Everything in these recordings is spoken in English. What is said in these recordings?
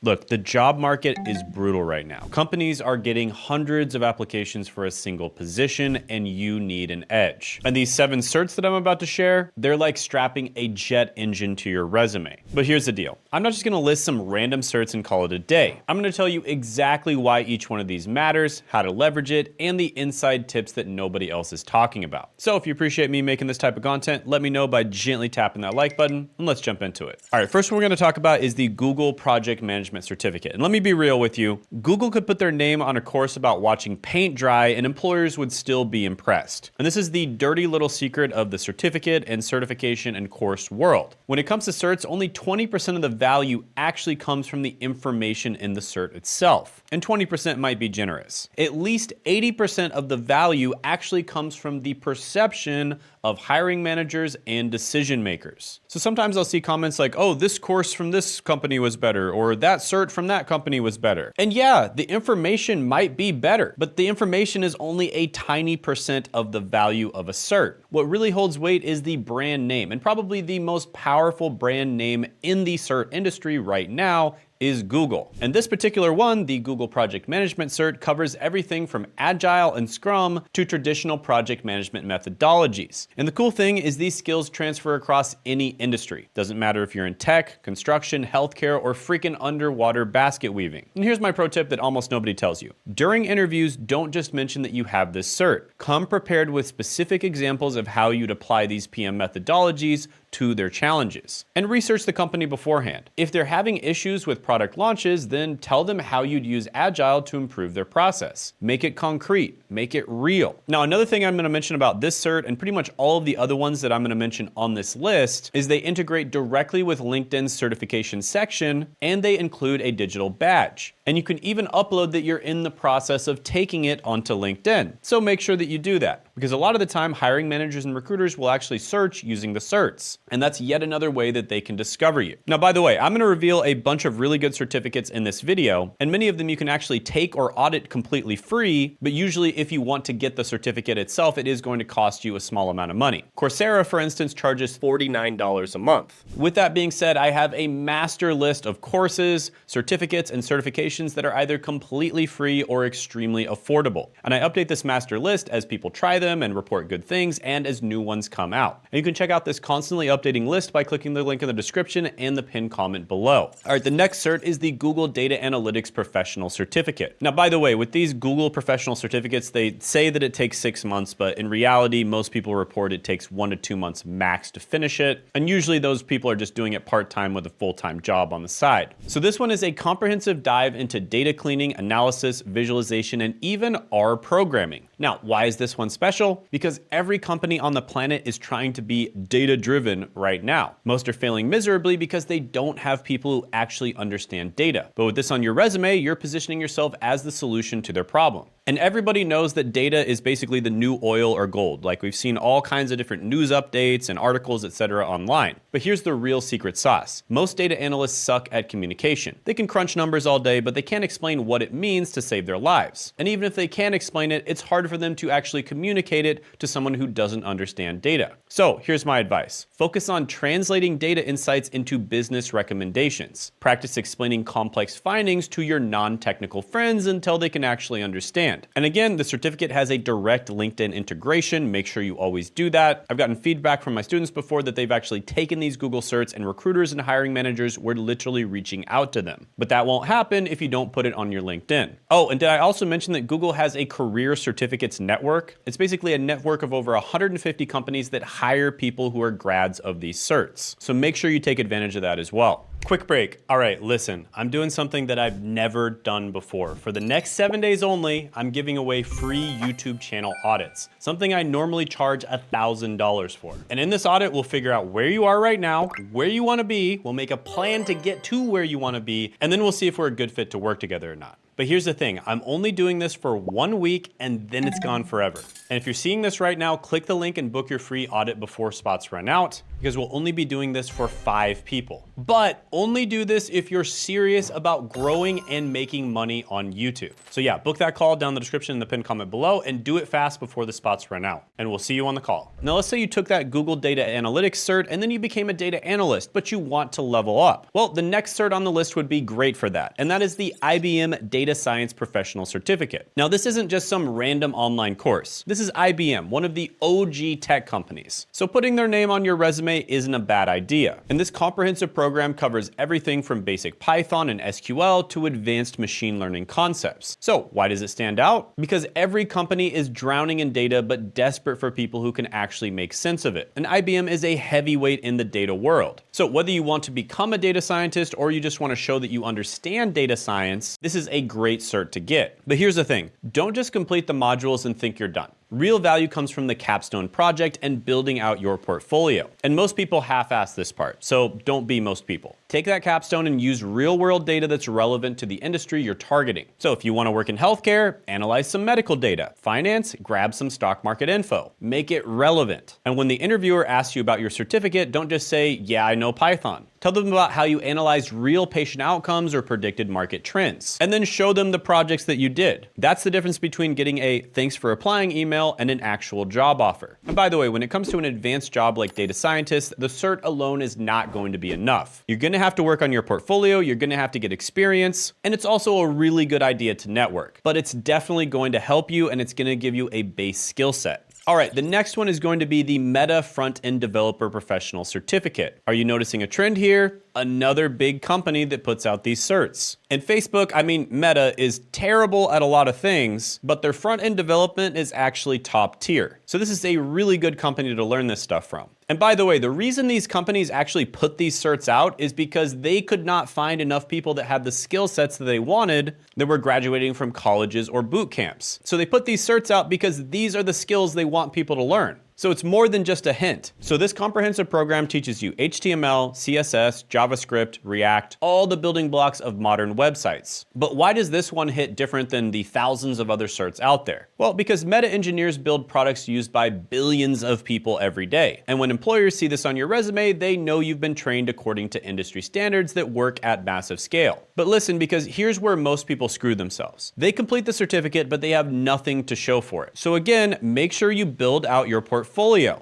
Look, the job market is brutal right now. Companies are getting hundreds of applications for a single position, and you need an edge. And these 7 certs that I'm about to share, they're like strapping a jet engine to your resume. But here's the deal. I'm not just gonna list some random certs and call it a day. I'm gonna tell you exactly why each one of these matters, how to leverage it, and the inside tips that nobody else is talking about. So if you appreciate me making this type of content, let me know by gently tapping that like button, and let's jump into it. All right, first one we're gonna talk about is the Google Project Management certificate. And let me be real with you, Google could put their name on a course about watching paint dry and employers would still be impressed. And this is the dirty little secret of the certificate and certification and course world. When it comes to certs, only 20% of the value actually comes from the information in the cert itself. And 20% might be generous. At least 80% of the value actually comes from the perception of hiring managers and decision makers. So sometimes I'll see comments like, oh, this course from this company was better, or that cert from that company was better. And yeah, the information might be better, but the information is only a tiny percent of the value of a cert. What really holds weight is the brand name, and probably the most powerful brand name in the cert industry right now is Google. And this particular one, the Google Project Management Cert, covers everything from Agile and Scrum to traditional project management methodologies. And the cool thing is these skills transfer across any industry. Doesn't matter if you're in tech, construction, healthcare, or freaking underwater basket weaving. And here's my pro tip that almost nobody tells you. During interviews, don't just mention that you have this cert. Come prepared with specific examples of how you'd apply these PM methodologies to their challenges. And research the company beforehand. If they're having issues with product launches, then tell them how you'd use Agile to improve their process. Make it concrete, make it real. Now, another thing I'm gonna mention about this cert and pretty much all of the other ones that I'm gonna mention on this list is they integrate directly with LinkedIn's certification section and they include a digital badge. And you can even upload that you're in the process of taking it onto LinkedIn. So make sure that you do that because a lot of the time hiring managers and recruiters will actually search using the certs. And that's yet another way that they can discover you. Now, by the way, I'm gonna reveal a bunch of really good certificates in this video, and many of them you can actually take or audit completely free, but usually if you want to get the certificate itself, it is going to cost you a small amount of money. Coursera, for instance, charges $49 a month. With that being said, I have a master list of courses, certificates, and certifications that are either completely free or extremely affordable. And I update this master list as people try them and report good things and as new ones come out. And you can check out this constantly updating list by clicking the link in the description and the pinned comment below. All right, the next cert is the Google Data Analytics Professional Certificate. Now, by the way, with these Google Professional Certificates, they say that it takes 6 months, but in reality, most people report it takes 1 to 2 months max to finish it. And usually those people are just doing it part-time with a full-time job on the side. So this one is a comprehensive dive into data cleaning, analysis, visualization, and even R programming. Now, why is this one special? Because every company on the planet is trying to be data-driven right now. Most are failing miserably because they don't have people who actually understand data. But with this on your resume, you're positioning yourself as the solution to their problem. And everybody knows that data is basically the new oil or gold. Like we've seen all kinds of different news updates and articles, etc. online. But here's the real secret sauce. Most data analysts suck at communication. They can crunch numbers all day, but they can't explain what it means to save their lives. And even if they can explain it, it's hard for them to actually communicate it to someone who doesn't understand data. So here's my advice. Focus on translating data insights into business recommendations. Practice explaining complex findings to your non-technical friends until they can actually understand. And again, the certificate has a direct LinkedIn integration. Make sure you always do that. I've gotten feedback from my students before that they've actually taken these Google certs and recruiters and hiring managers were literally reaching out to them. But that won't happen if you don't put it on your LinkedIn. Oh, and did I also mention that Google has a career certificates network? It's basically a network of over 150 companies that hire people who are grads of these certs. So make sure you take advantage of that as well. Quick break. All right, listen, I'm doing something that I've never done before. For the next 7 days only, I'm giving away free YouTube channel audits, something I normally charge $1,000 for. And in this audit, we'll figure out where you are right now, where you wanna be, we'll make a plan to get to where you wanna be, and then we'll see if we're a good fit to work together or not. But here's the thing, I'm only doing this for 1 week and then it's gone forever. And if you're seeing this right now, click the link and book your free audit before spots run out, because we'll only be doing this for 5 people. But only do this if you're serious about growing and making money on YouTube. So yeah, book that call down in the description in the pinned comment below and do it fast before the spots run out. And we'll see you on the call. Now let's say you took that Google Data Analytics cert and then you became a data analyst, but you want to level up. Well, the next cert on the list would be great for that. And that is the IBM Data Science Professional Certificate. Now this isn't just some random online course. This is IBM, one of the OG tech companies. So putting their name on your resume isn't a bad idea. And this comprehensive program covers everything from basic Python and SQL to advanced machine learning concepts. So why does it stand out? Because every company is drowning in data but desperate for people who can actually make sense of it. And IBM is a heavyweight in the data world. So whether you want to become a data scientist or you just want to show that you understand data science, this is a great cert to get. But here's the thing, don't just complete the modules and think you're done. Real value comes from the Capstone project and building out your portfolio. And most people half-ass this part, so don't be most people. Take that Capstone and use real-world data that's relevant to the industry you're targeting. So if you want to work in healthcare, analyze some medical data. Finance, grab some stock market info. Make it relevant. And when the interviewer asks you about your certificate, don't just say, yeah, I know Python. Tell them about how you analyzed real patient outcomes or predicted market trends. And then show them the projects that you did. That's the difference between getting a thanks for applying email and an actual job offer. And by the way, when it comes to an advanced job like data scientist, the cert alone is not going to be enough. You're gonna have to work on your portfolio, you're gonna have to get experience, and it's also a really good idea to network. But it's definitely going to help you and it's gonna give you a base skill set. All right, the next one is going to be the Meta Front-End Developer Professional Certificate. Are you noticing a trend here? Another big company that puts out these certs. And Facebook, I mean, Meta is terrible at a lot of things, but their front-end development is actually top tier. So this is a really good company to learn this stuff from. And by the way, the reason these companies actually put these certs out is because they could not find enough people that had the skill sets that they wanted that were graduating from colleges or boot camps. So they put these certs out because these are the skills they want people to learn. So it's more than just a hint. So this comprehensive program teaches you HTML, CSS, JavaScript, React, all the building blocks of modern websites. But why does this one hit different than the thousands of other certs out there? Well, because Meta engineers build products used by billions of people every day. And when employers see this on your resume, they know you've been trained according to industry standards that work at massive scale. But listen, because here's where most people screw themselves. They complete the certificate, but they have nothing to show for it. So again, make sure you build out your portfolio.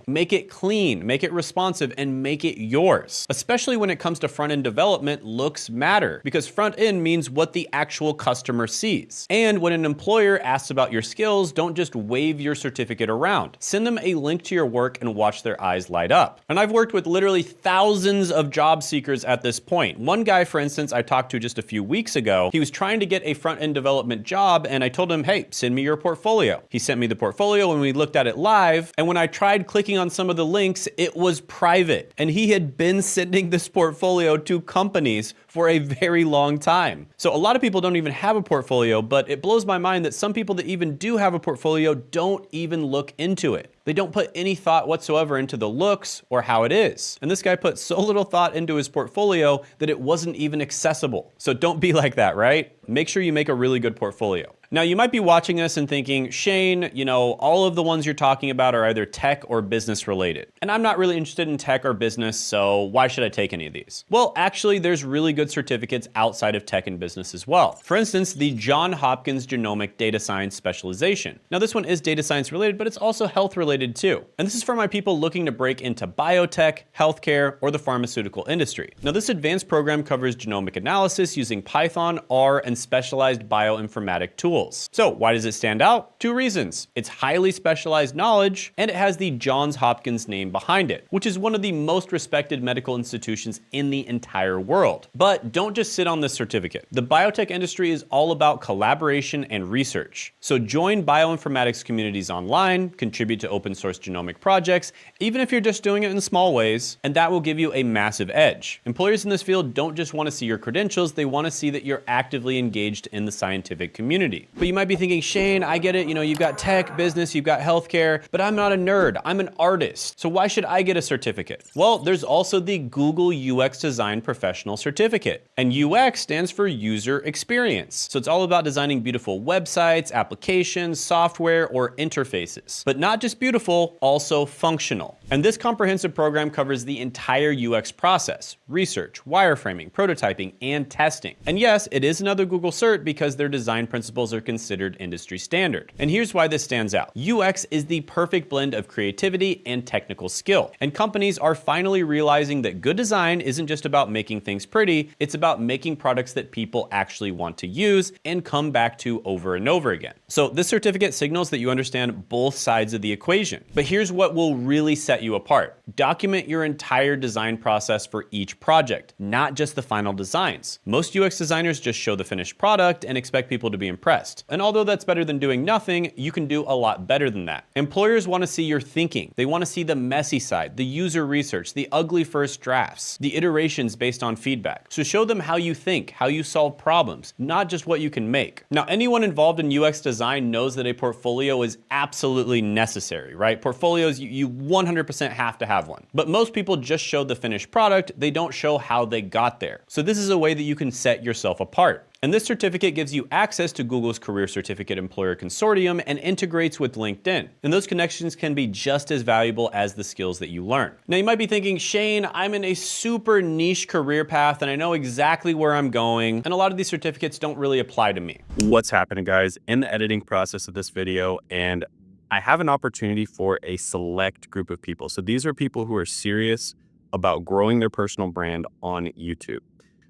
Make it clean, make it responsive, and make it yours. Especially when it comes to front-end development, looks matter because front-end means what the actual customer sees. And when an employer asks about your skills, don't just wave your certificate around. Send them a link to your work and watch their eyes light up. And I've worked with literally thousands of job seekers at this point. One guy, for instance, I talked to just a few weeks ago, he was trying to get a front-end development job and I told him, hey, send me your portfolio. He sent me the portfolio and we looked at it live. And when I tried clicking on some of the links, it was private. And he had been sending this portfolio to companies for a very long time. So a lot of people don't even have a portfolio, but it blows my mind that some people that even do have a portfolio don't even look into it. They don't put any thought whatsoever into the looks or how it is. And this guy put so little thought into his portfolio that it wasn't even accessible. So don't be like that, right? Make sure you make a really good portfolio. Now you might be watching this and thinking, Shane, you know, all of the ones you're talking about are either tech or business related. And I'm not really interested in tech or business, so why should I take any of these? Well, actually, there's really good certificates outside of tech and business as well. For instance, the Johns Hopkins Genomic Data Science Specialization. Now this one is data science related, but it's also health related too. And this is for my people looking to break into biotech, healthcare, or the pharmaceutical industry. Now this advanced program covers genomic analysis using Python, R, and specialized bioinformatic tools. So why does it stand out? 2 reasons. It's highly specialized knowledge and it has the Johns Hopkins name behind it, which is one of the most respected medical institutions in the entire world. But don't just sit on this certificate. The biotech industry is all about collaboration and research. So join bioinformatics communities online, contribute to open source genomic projects, even if you're just doing it in small ways, and that will give you a massive edge. Employers in this field don't just want to see your credentials, they want to see that you're actively engaged in the scientific community. degree. But you might be thinking, Shane, I get it. You've got tech, business, you've got healthcare, but I'm not a nerd. I'm an artist. So why should I get a certificate? Well, there's also the Google UX Design Professional Certificate. And UX stands for user experience. So it's all about designing beautiful websites, applications, software, or interfaces. But not just beautiful, also functional. And this comprehensive program covers the entire UX process: research, wireframing, prototyping, and testing. And yes, it is another Google cert because their design principles are considered industry standard. And here's why this stands out. UX is the perfect blend of creativity and technical skill. And companies are finally realizing that good design isn't just about making things pretty, it's about making products that people actually want to use and come back to over and over again. So this certificate signals that you understand both sides of the equation. But here's what will really set you apart. Document your entire design process for each project, not just the final designs. Most UX designers just show the finished product and expect people to be impressed. And although that's better than doing nothing, you can do a lot better than that. Employers want to see your thinking. They want to see the messy side, the user research, the ugly first drafts, the iterations based on feedback. So show them how you think, how you solve problems, not just what you can make. Now, anyone involved in UX design knows that a portfolio is absolutely necessary, right? Portfolios, you 100% have to have one. But most people just show the finished product, they don't show how they got there. So this is a way that you can set yourself apart. And this certificate gives you access to Google's Career Certificate Employer Consortium and integrates with LinkedIn. And those connections can be just as valuable as the skills that you learn. Now you might be thinking, Shane, I'm in a super niche career path and I know exactly where I'm going, and a lot of these certificates don't really apply to me. What's happening, guys? In the editing process of this video, and I have an opportunity for a select group of people. So these are people who are serious about growing their personal brand on YouTube.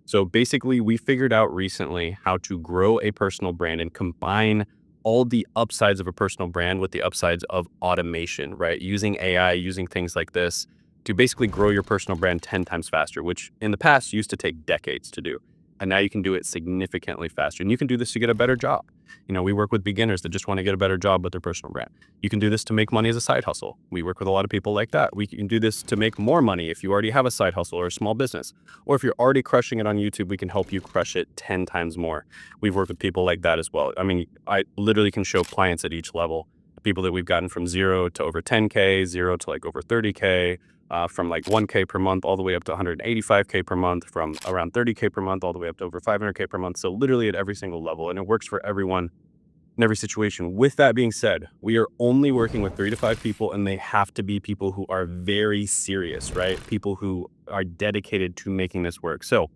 So basically, we figured out recently how to grow a personal brand and combine all the upsides of a personal brand with the upsides of automation, right? Using AI, using things like this to basically grow your personal brand 10 times faster, which in the past used to take decades to do. And now you can do it significantly faster. And you can do this to get a better job. We work with beginners that just want to get a better job with their personal brand. You can do this to make money as a side hustle. We work with a lot of people like that. We can do this to make more money if you already have a side hustle or a small business. Or if you're already crushing it on YouTube, we can help you crush it 10 times more. We've worked with people like that as well. I literally can show clients at each level. People that we've gotten from 0 to over 10K, 0 to like over 30K, from like 1K per month all the way up to 185K per month, from around 30K per month all the way up to over 500K per month. So literally at every single level, and it works for everyone in every situation. With that being said, we are only working with 3 to 5 people, and they have to be people who are very serious, right? People who are dedicated to making this work. So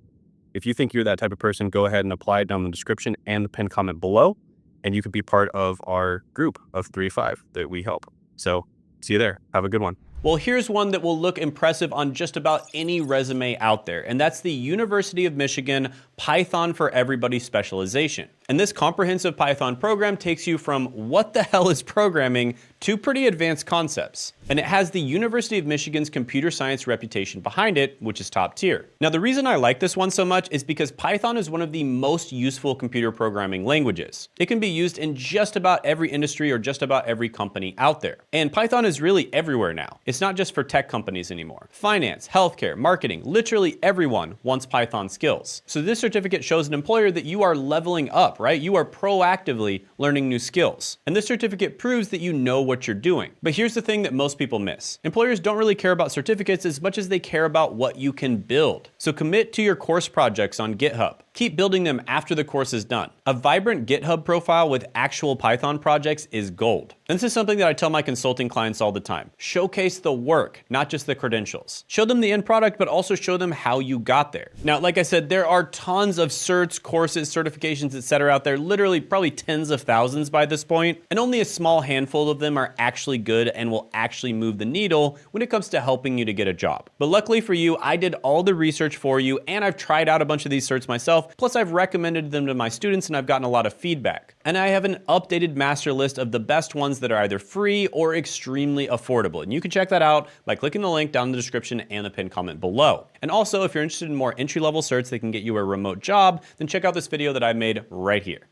if you think you're that type of person, go ahead and apply it down in the description and the pinned comment below, and you could be part of our group of 3 to 5 that we help. So see you there. Have a good one. Well, here's one that will look impressive on just about any resume out there, and that's the University of Michigan Python for Everybody specialization. And this comprehensive Python program takes you from what the hell is programming to pretty advanced concepts. And it has the University of Michigan's computer science reputation behind it, which is top tier. Now, the reason I like this one so much is because Python is one of the most useful computer programming languages. It can be used in just about every industry or just about every company out there. And Python is really everywhere now. It's not just for tech companies anymore. Finance, healthcare, marketing, literally everyone wants Python skills. So this certificate shows an employer that you are leveling up, right? You are proactively learning new skills. And this certificate proves that you know what you're doing. But here's the thing that most people miss. Employers don't really care about certificates as much as they care about what you can build. So commit to your course projects on GitHub. Keep building them after the course is done. A vibrant GitHub profile with actual Python projects is gold. And this is something that I tell my consulting clients all the time. Showcase the work, not just the credentials. Show them the end product, but also show them how you got there. Now, like I said, there are tons of certs, courses, certifications, etc. out there, literally probably tens of thousands by this point, and only a small handful of them are actually good and will actually move the needle when it comes to helping you to get a job. But luckily for you, I did all the research for you, and I've tried out a bunch of these certs myself. Plus, I've recommended them to my students and I've gotten a lot of feedback. And I have an updated master list of the best ones that are either free or extremely affordable. And you can check that out by clicking the link down in the description and the pinned comment below. And also, if you're interested in more entry-level certs that can get you a remote job, then check out this video that I made right here.